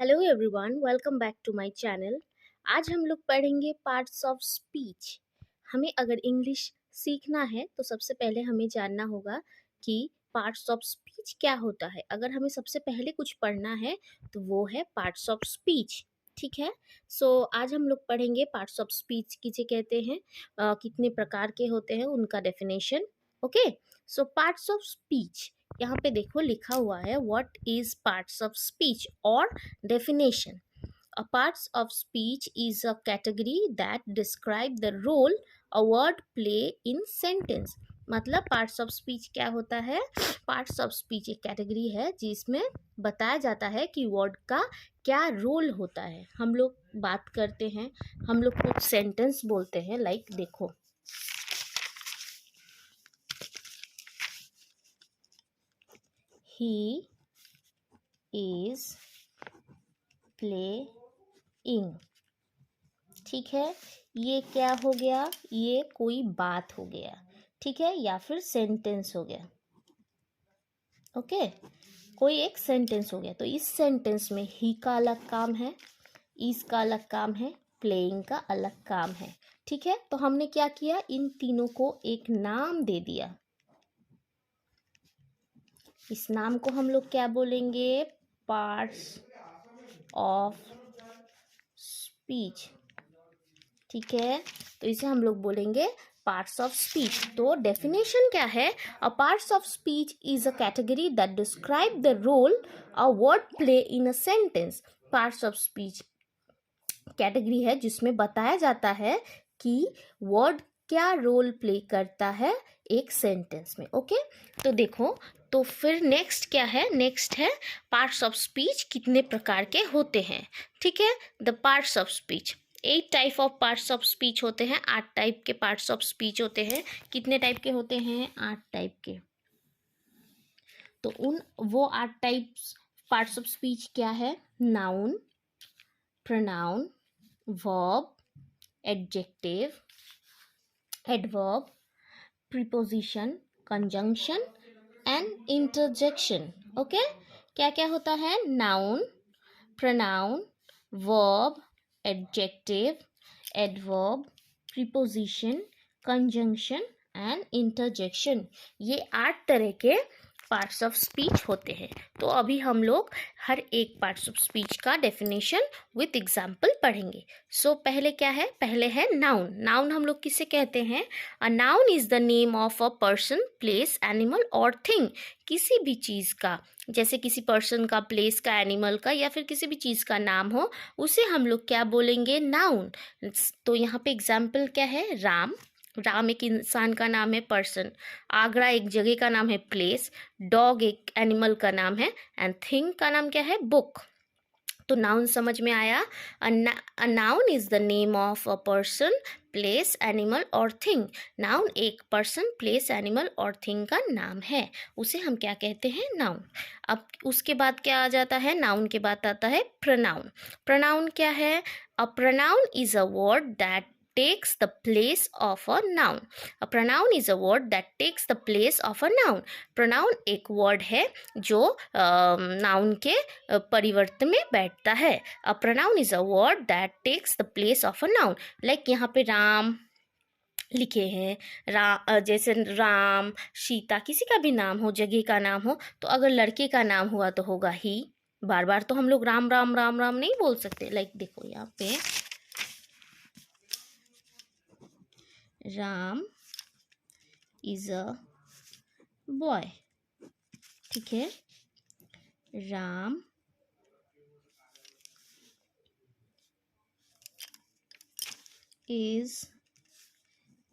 Hello everyone, welcome back to my channel. आज हम लोग पढ़ेंगे पार्ट्स ऑफ स्पीच। हमें अगर इंग्लिश सीखना है तो सबसे पहले हमें जानना होगा कि पार्ट्स ऑफ स्पीच क्या होता है। अगर हमें सबसे पहले कुछ पढ़ना है तो वो है पार्ट्स ऑफ स्पीच। ठीक है। आज हम लोग पढ़ेंगे पार्ट्स ऑफ स्पीच किसे कहते हैं, कितने प्रकार के होते हैं, उनका definition. Okay. Parts of speech, यहाँ पे देखो लिखा हुआ है what is parts of speech और definition. A parts of speech is a category that describe the role a word play in sentence. मतलब पार्ट्स ऑफ स्पीच क्या होता है? पार्ट्स ऑफ स्पीच एक कैटेगरी है जिसमें बताया जाता है कि वर्ड का क्या रोल होता है। हम लोग बात करते हैं, हम लोग कुछ सेंटेंस बोलते हैं, लाइक देखो ही इज प्लेइंग। ठीक है, ये क्या हो गया? ये कोई बात हो गया, ठीक है, या फिर सेंटेंस हो गया। ओके, कोई एक सेंटेंस हो गया। तो इस सेंटेंस में ही का अलग काम है, इज का अलग काम है, प्लेइंग का अलग काम है। ठीक है, तो हमने क्या किया, इन तीनों को एक नाम दे दिया। इस नाम को हम लोग क्या बोलेंगे? Parts of speech. ठीक है, तो इसे हम लोग बोलेंगे पार्ट्स ऑफ स्पीच। तो डेफिनेशन क्या है? A parts of speech is a category that describe the role a word play in a sentence. Parts of speech category है जिसमें बताया जाता है कि वर्ड क्या रोल प्ले करता है एक सेंटेंस में। ओके, तो देखो, तो फिर नेक्स्ट क्या है? नेक्स्ट है पार्ट्स ऑफ स्पीच कितने प्रकार के होते हैं। ठीक है, the parts of speech 8 type of parts of speech होते हैं। 8 टाइप के पार्ट्स ऑफ स्पीच होते हैं। कितने टाइप के होते हैं? 8 टाइप के। तो वो 8 टाइप्स पार्ट्स ऑफ स्पीच क्या है? Noun, pronoun, verb, adjective, adverb, preposition, conjunction and interjection. Okay, क्या क्या होता है? Noun, pronoun, verb, adjective, adverb, preposition, conjunction and interjection। ये 8 तरह के पार्ट्स ऑफ स्पीच होते हैं। तो अभी हम लोग हर एक पार्ट्स ऑफ स्पीच का डेफिनेशन विथ एग्जाम्पल पढ़ेंगे। पहले क्या है? पहले है नाउन। नाउन हम लोग किसे कहते हैं? A noun is the name of a person, place, animal और थिंग। किसी भी चीज़ का, जैसे किसी पर्सन का, प्लेस का, एनिमल का या फिर किसी भी चीज़ का नाम हो, उसे हम लोग क्या बोलेंगे? नाउन। तो यहाँ पे एग्जाम्पल क्या है? राम। राम एक इंसान का नाम है, पर्सन। आगरा एक जगह का नाम है, प्लेस। डॉग एक एनिमल का नाम है एंड थिंग का नाम क्या है? बुक। तो नाउन समझ में आया? A noun is the name of a person, place, animal और थिंग। नाउन एक पर्सन, प्लेस, एनिमल और थिंग का नाम है, उसे हम क्या कहते हैं? नाउन। अब उसके बाद क्या आ जाता है? नाउन के बाद आता है प्रोनाउन। प्रोनाउन क्या है? A pronoun is a word that takes the place of a noun. A pronoun is a word that takes the place of a noun. pronoun एक word है जो नाउन के परिवर्त में बैठता है। अ pronoun is a word that takes the place of a noun. Like यहाँ पे राम लिखे हैं, जैसे राम, सीता, किसी का भी नाम हो, जगह का नाम हो, तो अगर लड़के का नाम हुआ तो होगा ही। बार बार तो हम लोग राम राम राम राम नहीं बोल सकते। लाइक देखो यहाँ पे राम इज अ बॉय। ठीक है, Ram is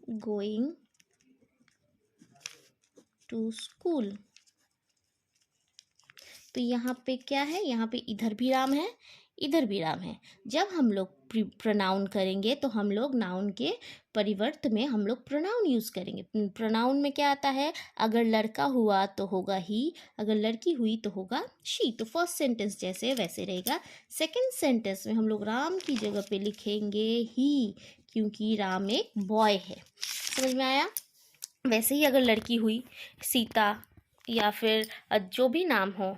going to school. तो यहाँ पे क्या है? यहाँ पे इधर भी राम है, इधर भी राम है। जब हम लोग प्रोनाउन करेंगे तो हम लोग नाउन के परिवर्त में हम लोग प्रोनाउन यूज़ करेंगे। प्रोनाउन में क्या आता है? अगर लड़का हुआ तो होगा ही, अगर लड़की हुई तो होगा शी। तो फर्स्ट सेंटेंस जैसे वैसे रहेगा। सेकंड सेंटेंस में हम लोग राम की जगह पे लिखेंगे ही, क्योंकि राम एक बॉय है। समझ में आया? वैसे ही अगर लड़की हुई, सीता या फिर जो भी नाम हो,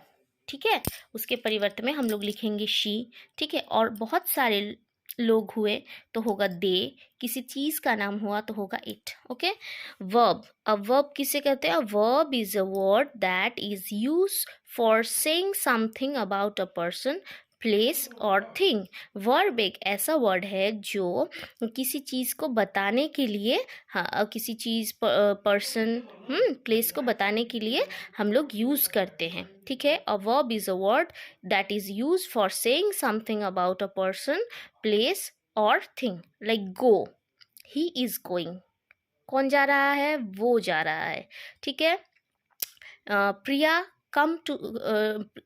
ठीक है, उसके परिवर्तन में हम लोग लिखेंगे शी, ठीक है। और बहुत सारे लोग हुए तो होगा दे, किसी चीज का नाम हुआ तो होगा इट। ओके, वर्ब, अब वर्ब किसे कहते हैं? Verb is a word that is use for saying something about a person, place और थिंग। वर्ब एक ऐसा वर्ड है जो किसी चीज को बताने के लिए, हाँ, किसी चीज, पर्सन, प्लेस को बताने के लिए हम लोग यूज करते हैं, ठीक है। A verb is a word that is use for saying something about a person, place और thing. Like go, he is going, कौन जा रहा है? वो जा रहा है, ठीक है। Priya come to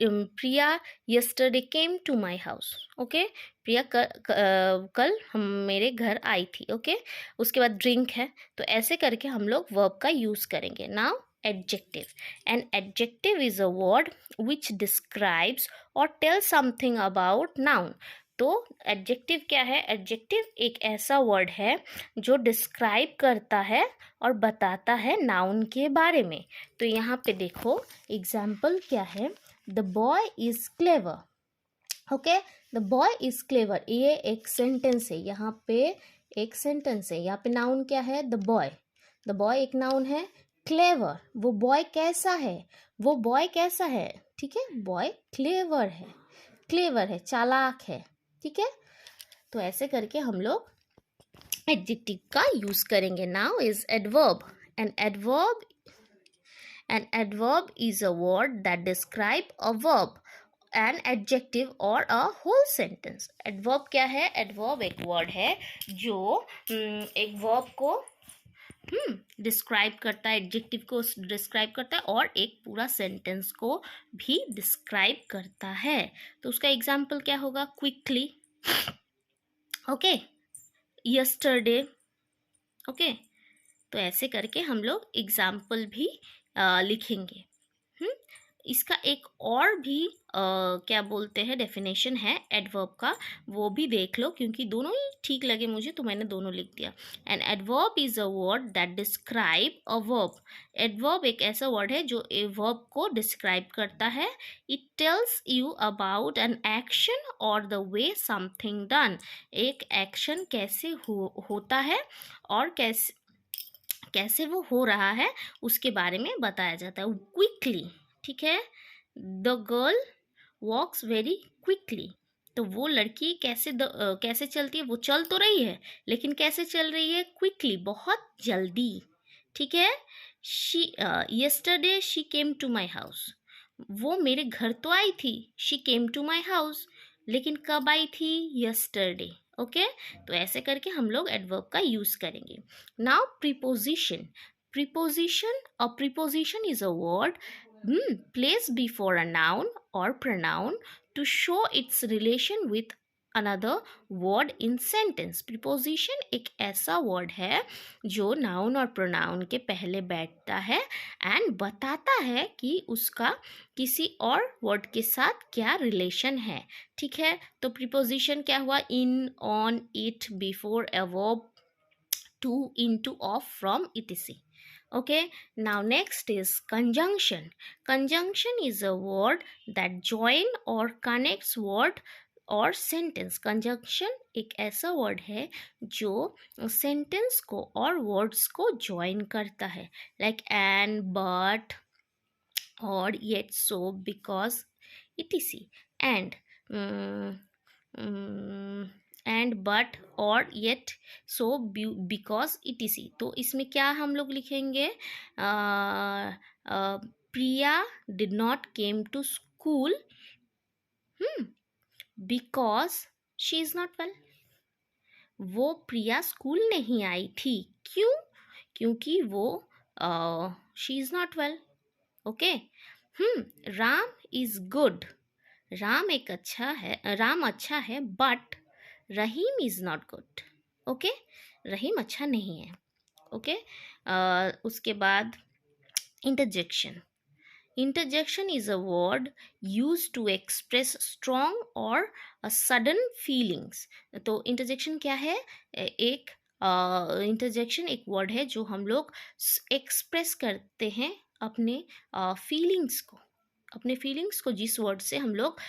Priya yesterday came to my house. Okay, Priya कल हम मेरे घर आई थी। ओके, उसके बाद ड्रिंक है, तो ऐसे करके हम लोग वर्ब का यूज करेंगे। Now adjective, an adjective is a word which describes और टेल समथिंग अबाउट नाउन। तो एडजेक्टिव क्या है? एडजेक्टिव एक ऐसा वर्ड है जो डिस्क्राइब करता है और बताता है नाउन के बारे में। तो यहाँ पे देखो एग्जाम्पल क्या है, the boy is clever. Okay, the boy is clever, ये एक सेंटेंस है, यहाँ पे एक सेंटेंस है। यहाँ पे नाउन क्या है? द बॉय, द बॉय एक नाउन है। क्लेवर, वो बॉय कैसा है? वो बॉय कैसा है, ठीक है, बॉय क्लेवर है, क्लेवर है, चालाक है, ठीक है। तो ऐसे करके हम लोग एडजेक्टिव का यूज करेंगे। Now is adverb, an adverb, an adverb is a word that describe a verb, an adjective or a whole sentence. adverb क्या है? adverb एक word है जो एक verb को डिस्क्राइब करता है, एडजेक्टिव को डिस्क्राइब करता है और एक पूरा सेंटेंस को भी डिस्क्राइब करता है। तो उसका एग्जाम्पल क्या होगा? Quickly, okay, yesterday, okay. तो ऐसे करके हम लोग एग्जाम्पल भी लिखेंगे। इसका एक और भी क्या बोलते हैं डेफिनेशन है एडवर्ब का, वो भी देख लो, क्योंकि दोनों ही ठीक लगे मुझे तो मैंने दोनों लिख दिया। An adverb is a word that describe a verb. Adverb एक ऐसा वर्ड है जो ए वर्ब को डिस्क्राइब करता है। It tells you about an action और द वे समथिंग डन। एक एक्शन कैसे होता है और कैसे वो हो रहा है उसके बारे में बताया जाता है। क्विकली, ठीक है, the girl walks very quickly. तो वो लड़की कैसे चलती है? वो चल तो रही है लेकिन कैसे चल रही है? क्विकली, बहुत जल्दी, ठीक है। She yesterday she came to my house, वो मेरे घर तो आई थी, she came to my house, लेकिन कब आई थी? यस्टरडे। ओके, तो ऐसे करके हम लोग एडवर्ब का यूज करेंगे। Now preposition, preposition, a preposition is a word placed before a noun or pronoun to show its relation with another word in sentence. preposition एक ऐसा word है जो noun और pronoun के पहले बैठता है and बताता है कि उसका किसी और word के साथ क्या relation है, ठीक है। तो preposition क्या हुआ? in, on, it, before, a verb, to, into, of, from, etc. Okay, now next is conjunction. Conjunction is a word that join or connects word और सेंटेंस। कंजंक्शन एक ऐसा वर्ड है जो सेंटेंस को और वर्ड्स को ज्वाइन करता है, लाइक एंड, बट, और, yet, so, because, etc. And and, but, और, येट, सो, बिकॉज, इटीसी। तो इसमें क्या हम लोग लिखेंगे? Priya did not came to school because she is not well. वो प्रिया स्कूल नहीं आई थी, क्यों? क्योंकि वो she is not well. Okay, Ram is good, Ram अच्छा है, but Rahim is not good. Okay, Rahim अच्छा नहीं है। ओके, उसके बाद interjection. Interjection is a word used to express strong or sudden feelings. तो interjection क्या है? एक interjection एक word है जो हम लोग express करते हैं अपने feelings को, अपने फीलिंग्स को जिस वर्ड से हम लोग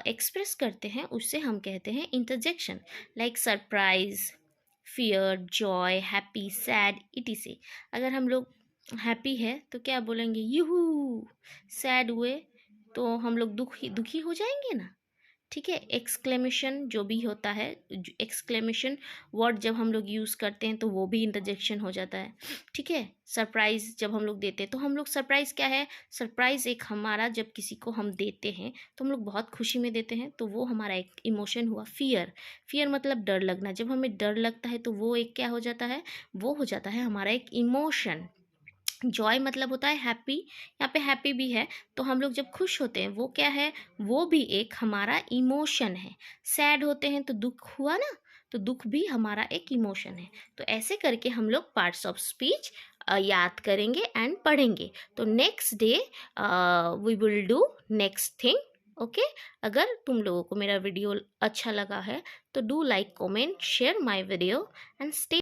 एक्सप्रेस करते हैं उससे हम कहते हैं interjection, like surprise, fear, Joy, happy, sad, etc. अगर हम लोग हैप्पी है तो क्या बोलेंगे, यूहू। सैड हुए तो हम लोग दुखी हो जाएंगे ना, ठीक है। एक्सक्लेमेशन जो भी होता है, एक्सक्लेमेशन वर्ड जब हम लोग यूज़ करते हैं तो वो भी इंटरजेक्शन हो जाता है, ठीक है। सरप्राइज जब हम लोग देते हैं तो हम लोग, सरप्राइज क्या है, सरप्राइज एक हमारा, जब किसी को हम देते हैं तो हम लोग बहुत खुशी में देते हैं तो वो हमारा एक इमोशन हुआ। फियर, फियर मतलब डर लगना, जब हमें डर लगता है तो वो एक क्या हो जाता है, वो हो जाता है हमारा एक इमोशन। जॉय मतलब होता है हैप्पी, यहाँ पे हैप्पी भी है, तो हम लोग जब खुश होते हैं वो क्या है, वो भी एक हमारा इमोशन है। सैड होते हैं तो दुख हुआ ना, तो दुख भी हमारा एक इमोशन है। तो ऐसे करके हम लोग पार्ट्स ऑफ स्पीच याद करेंगे एंड पढ़ेंगे। तो next day we will do next thing, okay. अगर तुम लोगों को मेरा वीडियो अच्छा लगा है तो do like, comment, share my video and stay